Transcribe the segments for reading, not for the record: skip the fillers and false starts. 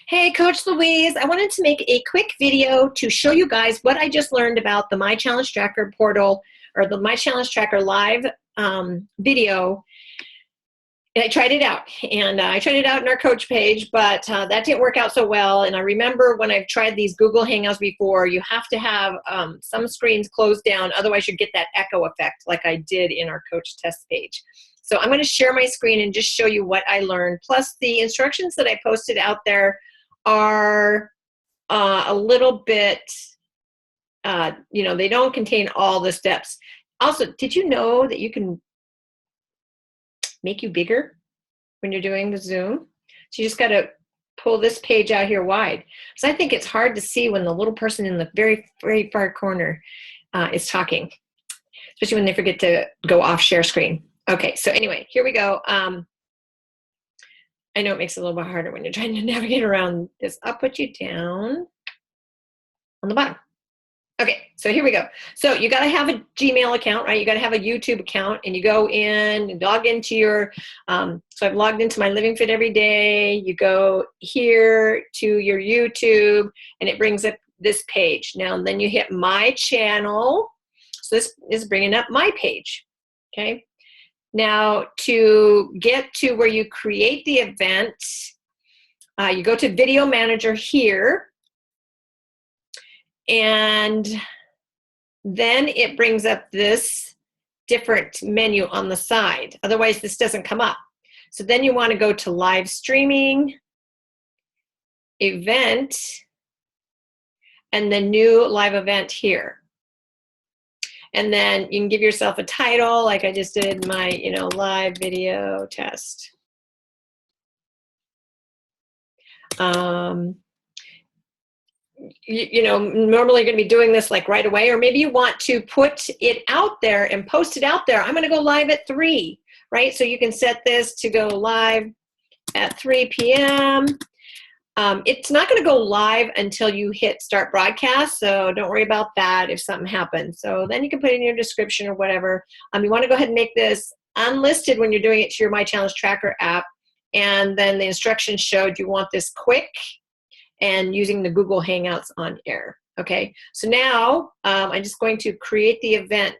Hey, Coach Louise, I wanted to make a quick video to show you guys what I just learned about the My Challenge Tracker portal or the My Challenge Tracker live video. I tried it out, and I tried it out in our coach page, but that didn't work out so well. And I remember when I've tried these Google Hangouts before, you have to have some screens closed down, otherwise you get that echo effect like I did in our coach test page. So I'm going to share my screen and just show you what I learned. Plus the instructions that I posted out there are a little bit, they don't contain all the steps. Also, did you know that you can make you bigger when you're doing the Zoom? So you just got to pull this page out here wide. So I think it's hard to see when the little person in the very, very far corner is talking, especially when they forget to go off share screen. Okay, so anyway, here we go. I know it makes it a little bit harder when you're trying to navigate around this. I'll put you down on the bottom. Okay, so here we go. So you got to have a Gmail account, right? You got to have a YouTube account, and you go in and log into your, so I've logged into my Living Fit Every Day. You go here to your YouTube, and it brings up this page. Now, then you hit My Channel. So this is bringing up my page, okay? Now, to get to where you create the event, you go to Video Manager here, and then it brings up this different menu on the side. Otherwise, this doesn't come up. So then you want to go to Live Streaming, Event, and the new live event here. And then you can give yourself a title, like I just did my, live video test. Normally you're going to be doing this like right away, or maybe you want to put it out there and post it out there. I'm going to go live at 3, right? So you can set this to go live at 3 p.m. It's not going to go live until you hit start broadcast, so don't worry about that if something happens. So then you can put in your description or whatever. You want to go ahead and make this unlisted when you're doing it to your My Challenge Tracker app, and then the instructions showed you want this quick and using the Google Hangouts on air. Okay, so now I'm just going to create the event.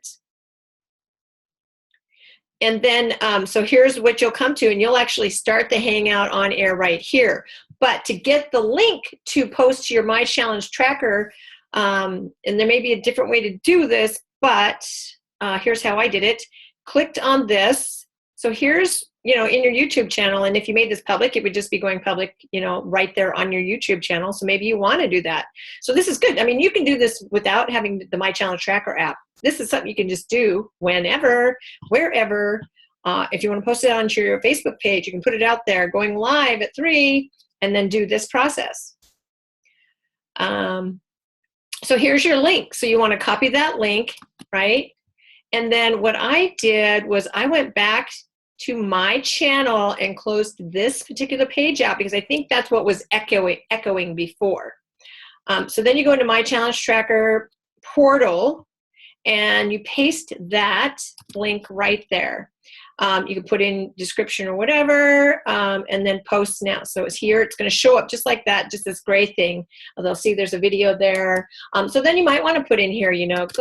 And then, so here's what you'll come to, and you'll actually start the Hangout on air right here. But to get the link to post to your My Challenge Tracker, and there may be a different way to do this, but here's how I did it. Clicked on this. So here's, in your YouTube channel, and if you made this public, it would just be going public, right there on your YouTube channel. So maybe you want to do that. So this is good. I mean, you can do this without having the My Challenge Tracker app. This is something you can just do whenever, wherever. If you want to post it onto your Facebook page, you can put it out there going live at 3 and then do this process. So here's your link. So you want to copy that link, right? And then what I did was I went back to my channel and closed this particular page out because I think that's what was echoing before. So then you go into My Challenge Tracker portal, and you paste that link right there. You can put in description or whatever, and then post now. So it's here. It's going to show up just like that, just this gray thing. They'll see there's a video there. So then you might want to put in here,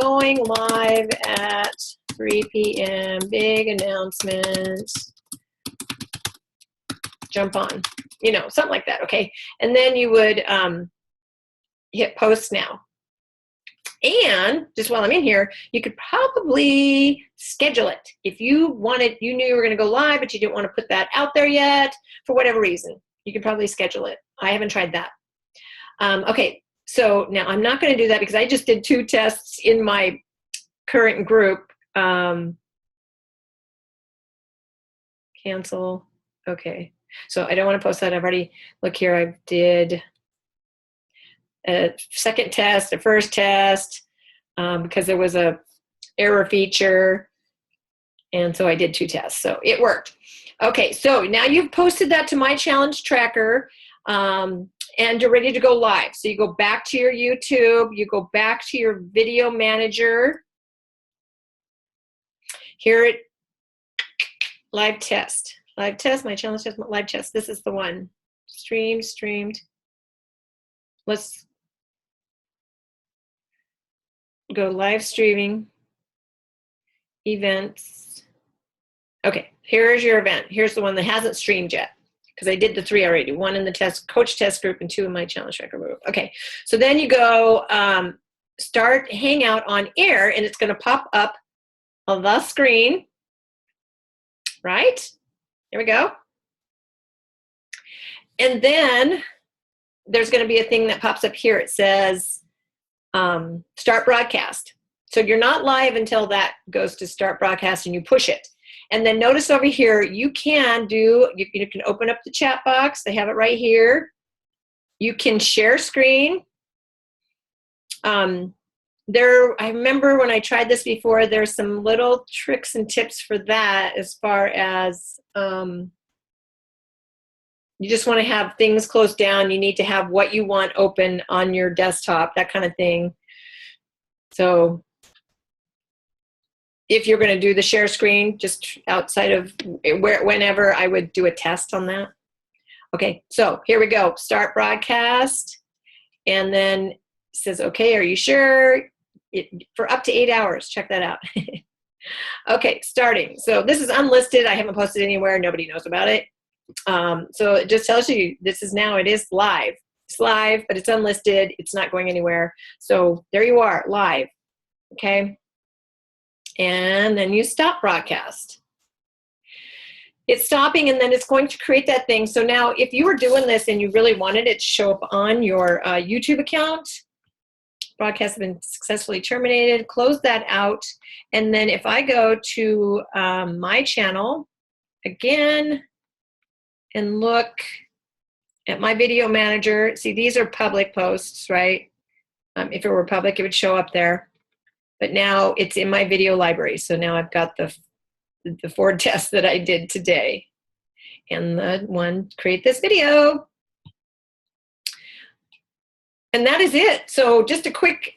going live at 3 p.m., big announcement, jump on, something like that, okay? And then you would hit post now. And just while I'm in here, you could probably schedule it. If you wanted, you knew you were going to go live, but you didn't want to put that out there yet for whatever reason, you could probably schedule it. I haven't tried that. Okay, so now I'm not going to do that because I just did 2 tests in my current group. Cancel. Okay, so I don't want to post that. I've already, look here, I did a second test, a first test, because there was a error feature, and so I did 2 tests, so it worked. Okay, so now you've posted that to My Challenge Tracker, and you're ready to go live. So you go back to your YouTube, you go back to your Video Manager. Here it, live test, My Challenge Test, live test. This is the one, streamed. let's go live streaming, events. Okay, here's your event. Here's the one that hasn't streamed yet, because I did the 3 already. 1 in the coach test group and 2 in my challenge tracker group. Okay, so then you go start Hangout on air, and it's going to pop up on the screen, right? Here we go. And then there's going to be a thing that pops up here. It says start broadcast. So you're not live until that goes to start broadcast and you push it. And then notice over here, you can open up the chat box. They have it right here. You can share screen. I remember when I tried this before, there's some little tricks and tips for that, as far as you just want to have things closed down. You need to have what you want open on your desktop, that kind of thing. So if you're going to do the share screen, just outside of whenever, I would do a test on that. Okay, so here we go. Start broadcast. And then it says, okay, are you sure? For up to 8 hours. Check that out. Okay, starting. So this is unlisted. I haven't posted anywhere. Nobody knows about it. So it just tells you it is live. It's live, but it's unlisted. It's not going anywhere. So there you are, live. Okay. And then you stop broadcast. It's stopping, and then it's going to create that thing. So now if you were doing this and you really wanted it to show up on your YouTube account, broadcast has been successfully terminated, close that out. And then if I go to my channel again and look at my video manager, see, these are public posts, right? If it were public, it would show up there. But now it's in my video library. So now I've got the 4 tests that I did today. And the one, create this video. And that is it. So just a quick,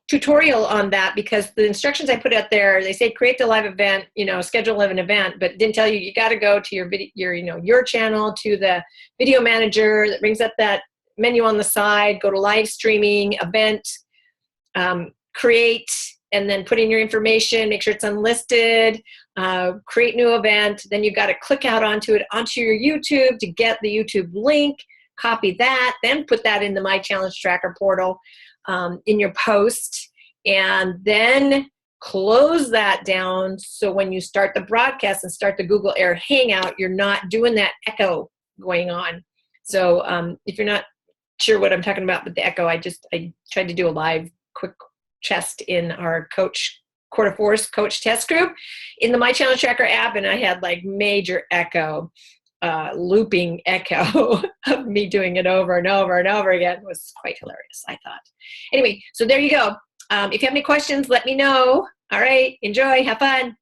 tutorial on that, because the instructions I put out there, they say create the live event, schedule an event, but didn't tell you, you got to go to your channel, to the video manager that brings up that menu on the side, go to live streaming, event, create, and then put in your information, make sure it's unlisted, create new event. Then you've got to click out onto your YouTube to get the YouTube link, copy that, then put that in the My Challenge Tracker portal in your post, and then close that down. So when you start the broadcast and start the Google Air Hangout, you're not doing that echo going on. So if you're not sure what I'm talking about with the echo, I tried to do a live quick test in our Quarter Force coach test group in the My Challenge Tracker app, and I had like major echo, looping echo of me doing it over and over and over again. It was quite hilarious, I thought. Anyway, so there you go. If you have any questions, let me know. All right, enjoy, have fun.